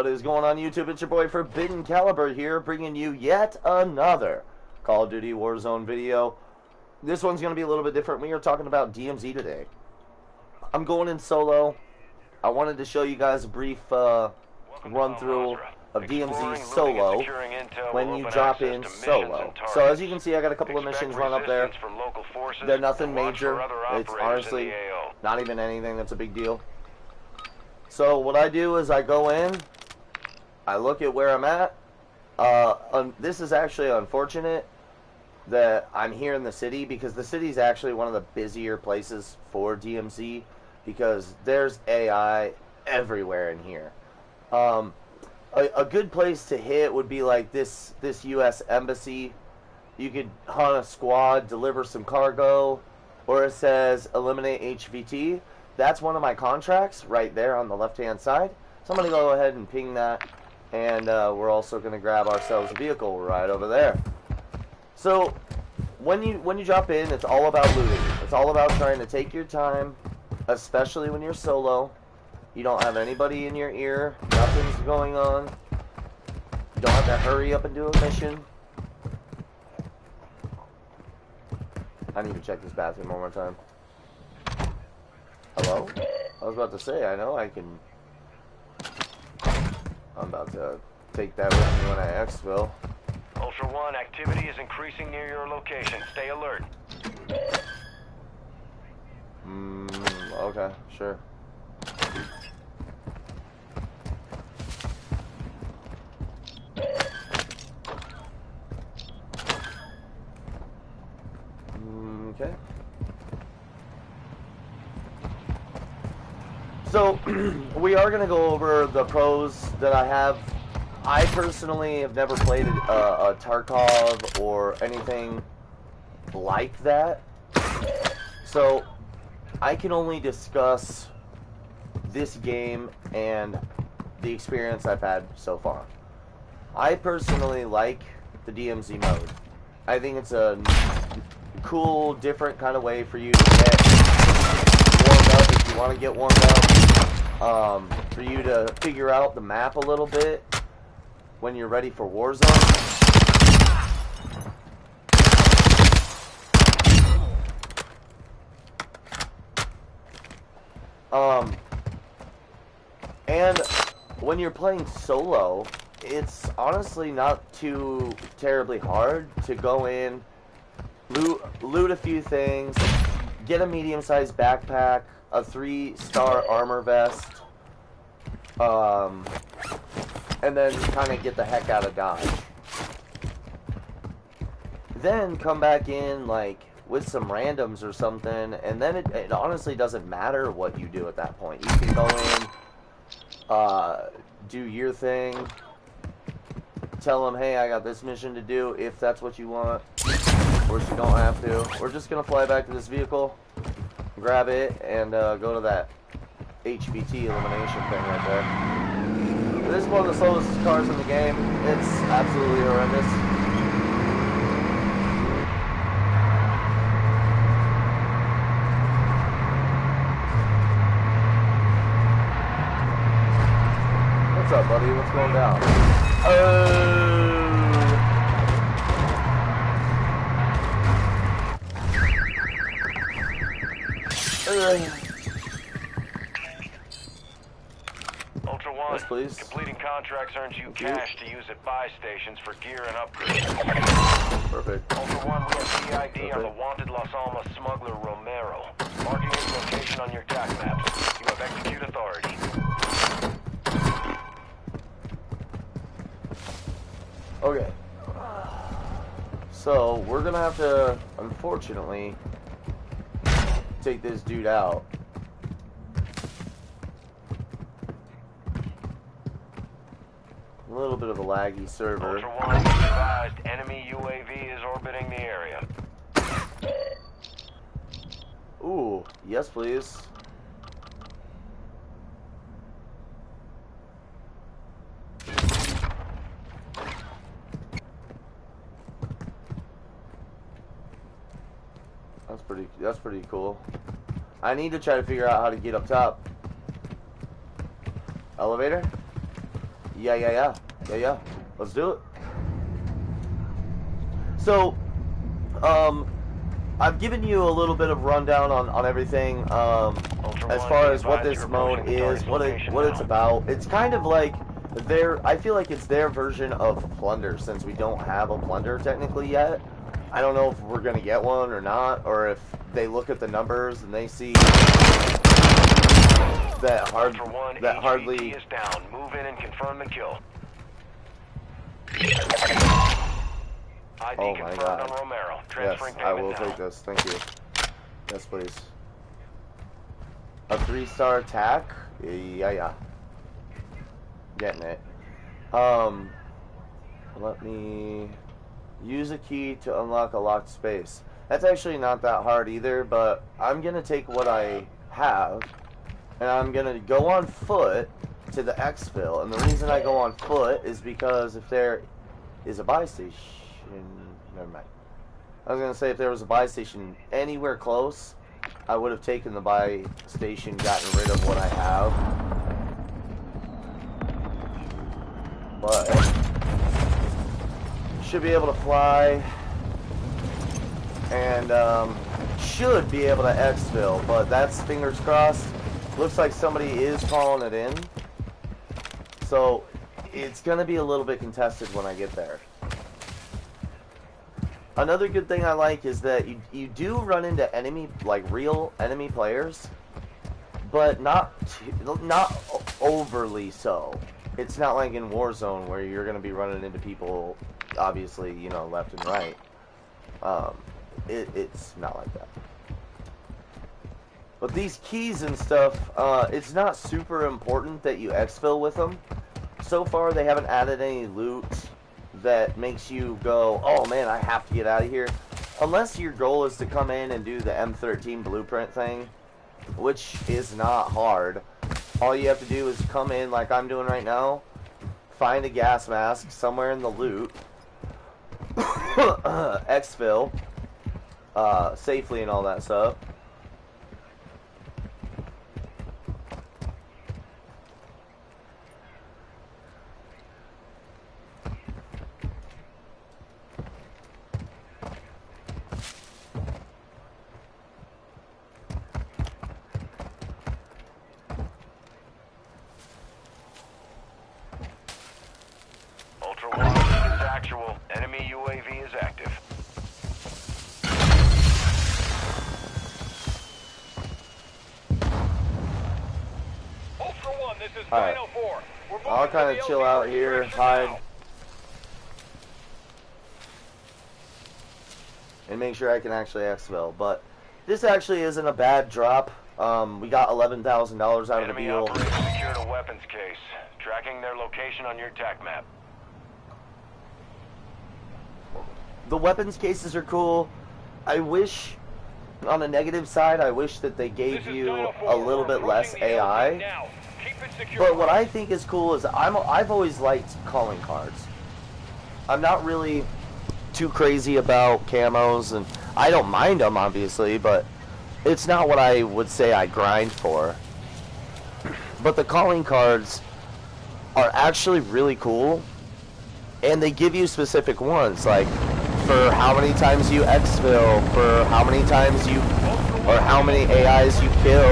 What is going on, YouTube? It's your boy ForbiddenKalibur here, bringing you yet another Call of Duty Warzone video. This one's going to be a little bit different. We are talking about DMZ today. I'm going in solo. I wanted to show you guys a brief run-through of DMZ solo when you drop in solo. So as you can see, I got a couple of missions run up there. They're nothing major. It's honestly not even anything that's a big deal. So what I do is I go in, I look at where I'm at. This is actually unfortunate that I'm here in the city, because the city is actually one of the busier places for DMZ, because there's AI everywhere in here. A good place to hit would be like this U.S. embassy. You could hunt a squad, deliver some cargo, or it says eliminate HVT. That's one of my contracts right there on the left-hand side. So I'm going to go ahead and ping that, and we're also going to grab ourselves a vehicle right over there. So when you drop in, it's all about looting. It's all about trying to take your time, especially when you're solo. You don't have anybody in your ear. Nothing's going on. You don't have to hurry up and do a mission. I need to check this bathroom one more time. Hello? I was about to say, I know I can... I'm about to take that with me when I exfil. Ultra One, activity is increasing near your location. Stay alert. Okay, sure. Okay. So, we are going to go over the pros that I have. I personally have never played a Tarkov or anything like that. So, I can only discuss this game and the experience I've had so far. I personally like the DMZ mode. I think it's a cool, different kind of way for you to get warmed up if you want to get warmed up. For you to figure out the map a little bit when you're ready for Warzone. And when you're playing solo, it's honestly not too terribly hard to go in, loot a few things, get a medium-sized backpack, a 3-star armor vest, and then kind of get the heck out of Dodge. Then come back in like with some randoms or something, and then it honestly doesn't matter what you do at that point. You can go in, do your thing, tell them, hey, I got this mission to do, if that's what you want. Of course, you don't have to. We're just going to fly back to this vehicle, grab it, and go to that HVT elimination thing right there. This is one of the slowest cars in the game. It's absolutely horrendous. What's up, buddy? What's going down? Ultra One, yes, please. completing contracts earns you cash to use at buy stations for gear and upgrades. Perfect. Ultra One, we have PID on the wanted Las Almas smuggler Romero. Marking his location on your TAC maps. You have execute authority. Okay. So, we're gonna have to, unfortunately, take this dude out. A little bit of a laggy server. Ultra One, be advised, enemy UAV is orbiting the area. Ooh, yes please. That's pretty cool. I need to try to figure out how to get up top. Elevator? Yeah. Let's do it. So, I've given you a little bit of rundown on everything, as far as what this mode is, what it's about. It's kind of like I feel like it's their version of Plunder, since we don't have a Plunder technically yet. I don't know if we're gonna get one or not, or if they look at the numbers and they see that hardly is down. Move in and confirm the kill. ID oh my confirmed god. on Romero. Yes, Transferring I will payment now. take this. Thank you. Yes, please. A 3-star attack? Yeah. Getting it. Let me use a key to unlock a locked space. That's actually not that hard either, but I'm gonna take what I have and I'm gonna go on foot to the exfil. And the reason I go on foot is because if there is a buy station, never mind. I was gonna say if there was a buy station anywhere close, I would have taken the buy station, gotten rid of what I have. But should be able to fly and should be able to exfil, but that's fingers crossed. Looks like somebody is calling it in, so it's gonna be a little bit contested when I get there. Another good thing I like is that you do run into real enemy players, but not overly so. It's not like in Warzone where you're going to be running into people, obviously, you know, left and right. It's not like that. But these keys and stuff, it's not super important that you exfil with them. So far, they haven't added any loot that makes you go, oh man, I have to get out of here. Unless your goal is to come in and do the M13 blueprint thing, which is not hard. All you have to do is come in like I'm doing right now, find a gas mask somewhere in the loot, exfil, safely and all that stuff. Ultra One, this is actual. Enemy UAV is active. Ultra One, this is 904. We're moving I'll kind to of the chill LZ out here, registration hide, now. and make sure I can actually exfil. But this actually isn't a bad drop. We got $11,000 out of the Enemy deal. operators secured a weapons case. Tracking their location on your TAC map. The weapons cases are cool. I wish, on the negative side, I wish that they gave you a little bit less AI. But what I think is cool is I've always liked calling cards. I'm not really too crazy about camos, and I don't mind them, obviously, but it's not what I would say I grind for. But the calling cards are actually really cool, and they give you specific ones, like for how many times you exfil, for how many times you, or how many AIs you kill,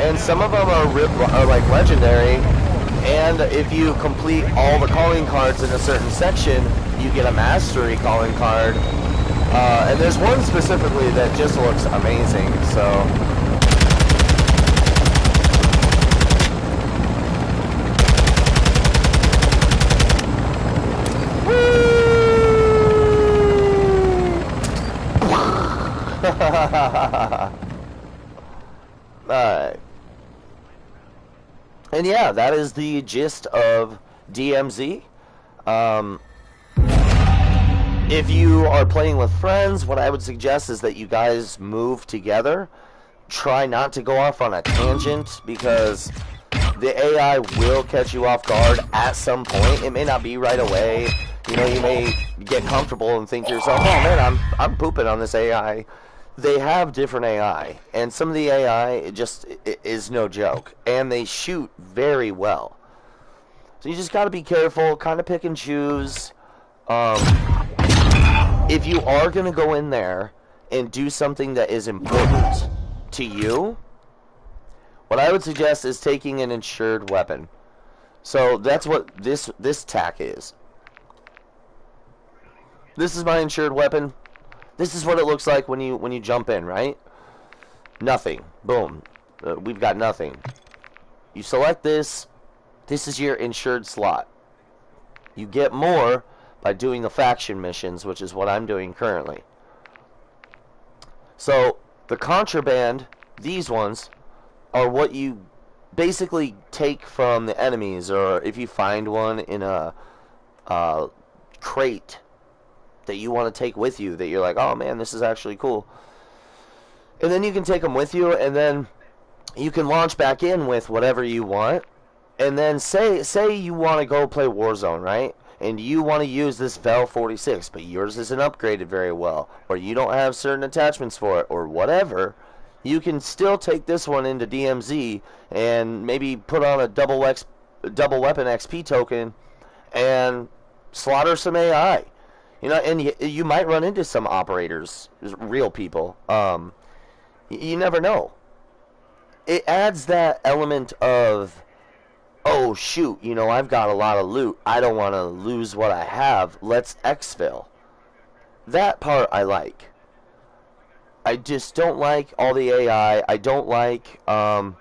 and some of them are like legendary, and if you complete all the calling cards in a certain section, you get a mastery calling card, and there's one specifically that just looks amazing, so... Alright. And yeah, that is the gist of DMZ. If you are playing with friends, what I would suggest is that you guys move together. Try not to go off on a tangent, because the AI will catch you off guard at some point. It may not be right away. You know, you may get comfortable and think to yourself, oh man, I'm pooping on this AI. They have different AI, and some of the AI it is no joke, and they shoot very well. So you just got to be careful, kind of pick and choose. If you are going to go in there and do something that is important to you, what I would suggest is taking an insured weapon. So that's what this tack is. This is my insured weapon. This is what it looks like when you jump in, right? Nothing. Boom. We've got nothing. You select this. This is your insured slot. You get more by doing the faction missions, which is what I'm doing currently. So the contraband, these ones, are what you basically take from the enemies, or if you find one in a crate that you want to take with you, that you're like, oh man, this is actually cool. And then you can take them with you, and then you can launch back in with whatever you want. And then say you want to go play Warzone, right? And you want to use this Vel 46, but yours isn't upgraded very well, or you don't have certain attachments for it, or whatever. You can still take this one into DMZ and maybe put on a double weapon XP token and slaughter some AI. You know, and you might run into some operators, real people. You never know. It adds that element of, oh shoot, you know, I've got a lot of loot. I don't want to lose what I have. Let's exfil. That part I like. I just don't like all the AI. I don't like how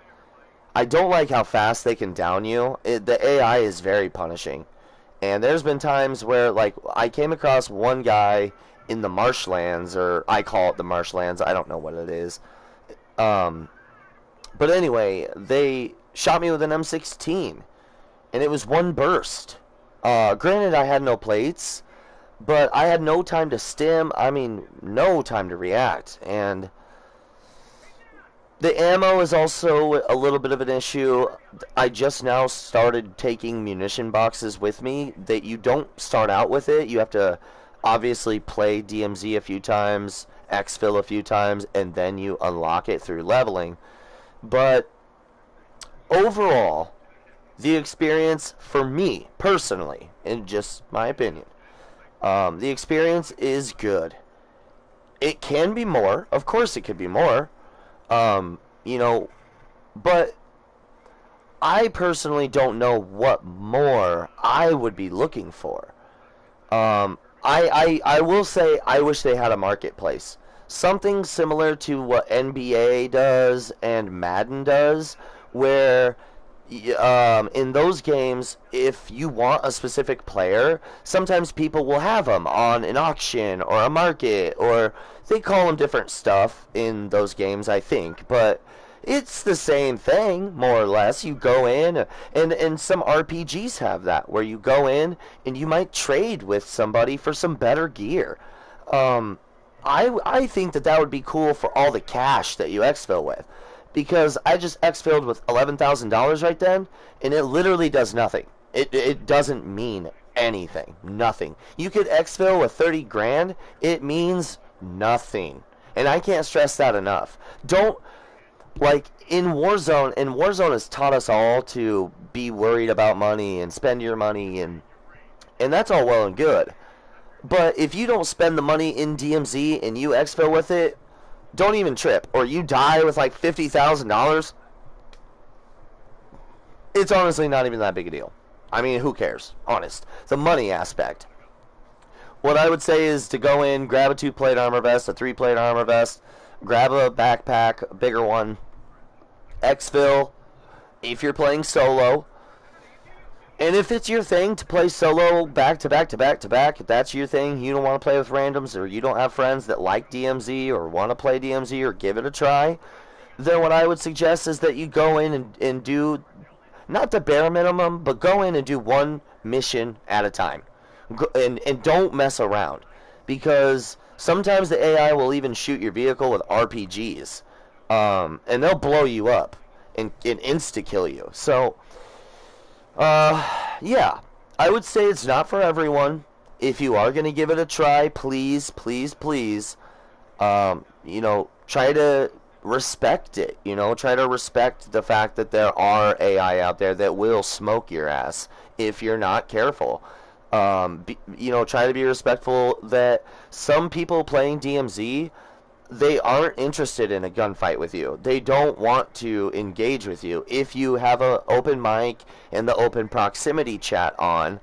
fast they can down you. The AI is very punishing. And there's been times where, like, I came across one guy in the marshlands, or I call it the marshlands. I don't know what it is. But anyway, they shot me with an M16, and it was one burst. Granted, I had no plates, but I had no time to stim. I mean, no time to react. And the ammo is also a little bit of an issue. I just now started taking munition boxes with me. That you don't start out with it. You have to obviously play DMZ a few times, exfil a few times, and then you unlock it through leveling. But overall, the experience for me personally, in just my opinion, the experience is good. It can be more, of course it could be more, you know, but I personally don't know what more I would be looking for. I will say I wish they had a marketplace. Something similar to what NBA does and Madden does, where in those games, if you want a specific player, sometimes people will have them on an auction or a market, or they call them different stuff in those games, I think, but it's the same thing, more or less. You go in, and some RPGs have that, where you go in and you might trade with somebody for some better gear. I think that would be cool for all the cash that you exfil with. Because I just exfilled with $11,000 right then, and it literally does nothing. It doesn't mean anything. Nothing. You could exfil with 30 grand, it means nothing. And I can't stress that enough. Don't, like, in Warzone has taught us all to be worried about money and spend your money, and that's all well and good. But if you don't spend the money in DMZ and you exfil with it, don't even trip, or you die with like $50,000. It's honestly not even that big a deal. I mean, who cares? Honest. The money aspect. What I would say is to go in, grab a 2-plate armor vest, a 3-plate armor vest, grab a backpack, a bigger one, exfil if you're playing solo. And if it's your thing to play solo back to back to back to back, if that's your thing, you don't want to play with randoms, or you don't have friends that like DMZ or want to play DMZ or give it a try, then what I would suggest is that you go in and do, not the bare minimum, but go in and do one mission at a time. And don't mess around. Because sometimes the AI will even shoot your vehicle with RPGs. And they'll blow you up and insta-kill you. So yeah, I would say it's not for everyone. If you are going to give it a try, please, please, please, you know, try to respect it. You know, try to respect the fact that there are AI out there that will smoke your ass if you're not careful. You know, try to be respectful that some people playing DMZ, they aren't interested in a gunfight with you. They don't want to engage with you. If you have an open mic and the open proximity chat on,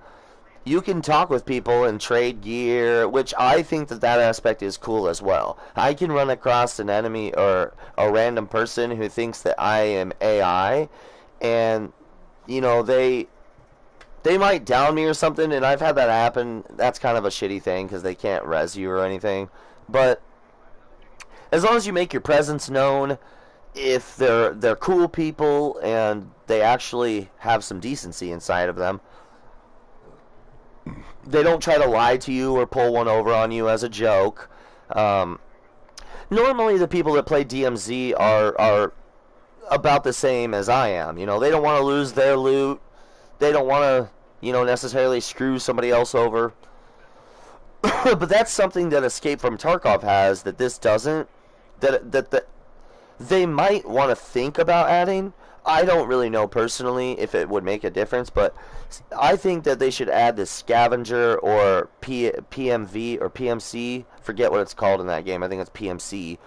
you can talk with people and trade gear, which I think that that aspect is cool as well. I can run across an enemy or a random person who thinks that I am AI, and, you know, they might down me or something, and I've had that happen. That's kind of a shitty thing because they can't res you or anything. But as long as you make your presence known, if they're cool people and they actually have some decency inside of them, they don't try to lie to you or pull one over on you as a joke. Normally the people that play DMZ are about the same as I am. You know, they don't want to lose their loot. They don't want to, you know, necessarily screw somebody else over. But that's something that Escape from Tarkov has that this doesn't. That they might want to think about adding. I don't really know personally if it would make a difference, but I think that they should add the scavenger or PMV or PMC. Forget what it's called in that game. I think it's PMC.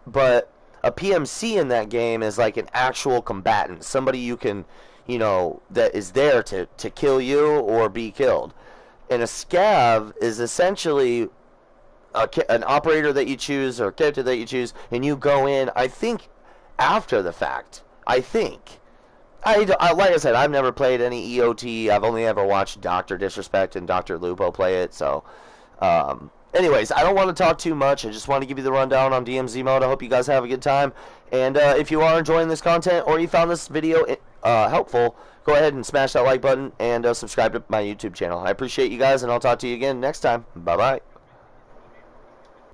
But a PMC in that game is like an actual combatant, somebody you can, you know, that is there to kill you or be killed. And a scav is essentially an operator that you choose or a character that you choose, and you go in, I think, after the fact. I think. Like I said, I've never played any EOT. I've only ever watched Dr. Disrespect and Dr. Lupo play it. So, anyways, I don't want to talk too much. I just want to give you the rundown on DMZ mode. I hope you guys have a good time. And if you are enjoying this content or you found this video helpful, go ahead and smash that like button and subscribe to my YouTube channel. I appreciate you guys, and I'll talk to you again next time. Bye-bye.